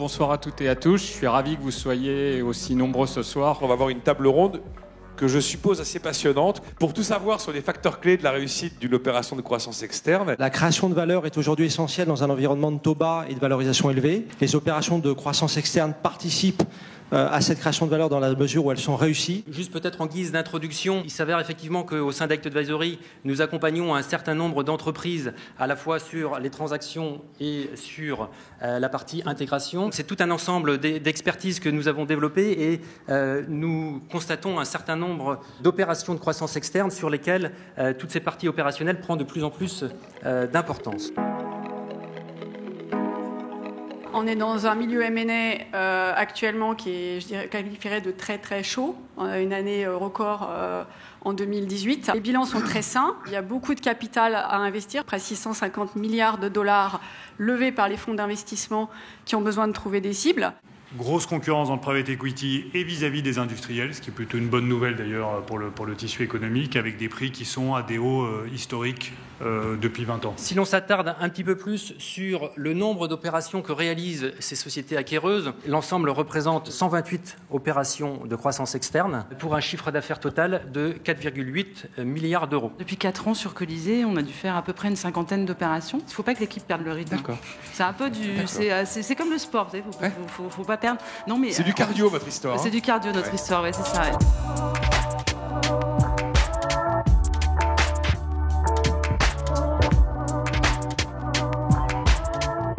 bonsoir à toutes et à tous. Je suis ravi que vous soyez aussi nombreux ce soir. On va avoir une table ronde que je suppose assez passionnante pour tout savoir sur les facteurs clés de la réussite d'une opération de croissance externe. La création de valeur est aujourd'hui essentielle dans un environnement de taux bas et de valorisation élevée. Les opérations de croissance externe participent à cette création de valeur dans la mesure où elles sont réussies. Juste peut-être en guise d'introduction, il s'avère effectivement qu'au sein d'Act Advisory, nous accompagnons un certain nombre d'entreprises à la fois sur les transactions et sur la partie intégration. C'est tout un ensemble d'expertises que nous avons développées et nous constatons un certain nombre d'opérations de croissance externe sur lesquelles toutes ces parties opérationnelles prennent de plus en plus d'importance. On est dans un milieu M&A actuellement qui est, je dirais, qualifierait de très très chaud. On a une année record en 2018. Les bilans sont très sains. Il y a beaucoup de capital à investir, près de 650 milliards de dollars levés par les fonds d'investissement qui ont besoin de trouver des cibles. Grosse concurrence dans le private equity et vis-à-vis des industriels, ce qui est plutôt une bonne nouvelle d'ailleurs pour le tissu économique, avec des prix qui sont à des hauts historiques depuis 20 ans. Si l'on s'attarde un petit peu plus sur le nombre d'opérations que réalisent ces sociétés acquéreuses, l'ensemble représente 128 opérations de croissance externe pour un chiffre d'affaires total de 4,8 milliards d'euros. Depuis 4 ans sur Colisée, on a dû faire à peu près une cinquantaine d'opérations. Il ne faut pas que l'équipe perde le rythme. D'accord. C'est un peu c'est comme le sport, il ne faut pas perdre. Non, mais, c'est du cardio votre histoire. C'est du cardio notre histoire, ouais, c'est ça. Ouais.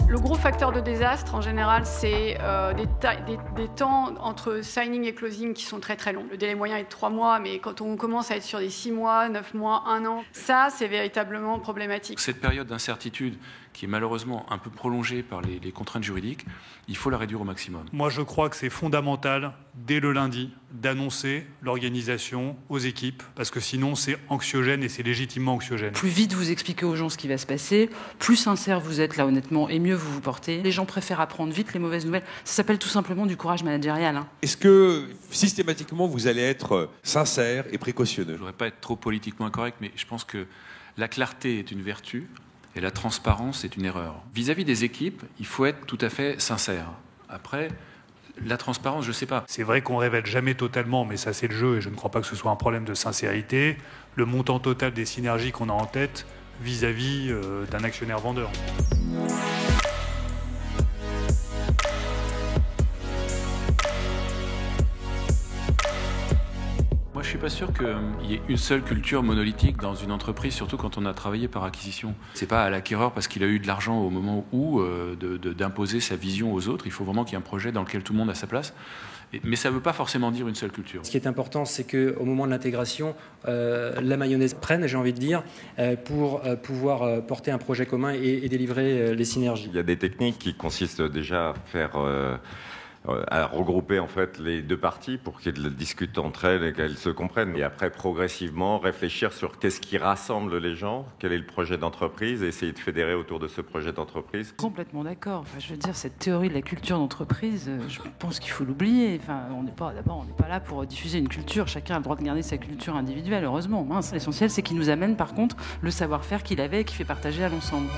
Le gros facteur de désastre, en général, c'est des temps entre signing et closing qui sont très très longs. Le délai moyen est de 3 mois, mais quand on commence à être sur des 6 mois, 9 mois, 1 an, ça, c'est véritablement problématique. Cette période d'incertitude qui est malheureusement un peu prolongée par les contraintes juridiques, il faut la réduire au maximum. Moi, je crois que c'est fondamental, dès le lundi, d'annoncer l'organisation aux équipes, parce que sinon, c'est anxiogène et c'est légitimement anxiogène. Plus vite vous expliquez aux gens ce qui va se passer, plus sincère vous êtes là, honnêtement, et mieux vous vous portez. Les gens préfèrent apprendre vite les mauvaises nouvelles. Ça s'appelle tout simplement du courage managérial. Hein. Est-ce que, systématiquement, vous allez être sincère et précautionneux ? Je ne voudrais pas être trop politiquement incorrect, mais je pense que la clarté est une vertu, et la transparence est une erreur. Vis-à-vis des équipes, il faut être tout à fait sincère. Après, la transparence, je ne sais pas. C'est vrai qu'on ne révèle jamais totalement, mais ça c'est le jeu, et je ne crois pas que ce soit un problème de sincérité, le montant total des synergies qu'on a en tête vis-à-vis d'un actionnaire vendeur. Moi, je ne suis pas sûr qu'il y ait une seule culture monolithique dans une entreprise, surtout quand on a travaillé par acquisition. Ce n'est pas à l'acquéreur parce qu'il a eu de l'argent au moment où d'imposer sa vision aux autres. Il faut vraiment qu'il y ait un projet dans lequel tout le monde a sa place. Mais ça ne veut pas forcément dire une seule culture. Ce qui est important, c'est qu'au moment de l'intégration, la mayonnaise prenne, j'ai envie de dire, pour pouvoir porter un projet commun et délivrer les synergies. Il y a des techniques qui consistent déjà à faire... à regrouper en fait les deux parties pour qu'elles discutent entre elles et qu'elles se comprennent. Et après, progressivement, réfléchir sur qu'est-ce qui rassemble les gens, quel est le projet d'entreprise, et essayer de fédérer autour de ce projet d'entreprise. Complètement d'accord. Enfin, je veux dire, cette théorie de la culture d'entreprise, je pense qu'il faut l'oublier. Enfin, on n'est pas là pour diffuser une culture. Chacun a le droit de garder sa culture individuelle, heureusement. L'essentiel, c'est qu'il nous amène, par contre, le savoir-faire qu'il avait et qu'il fait partager à l'ensemble.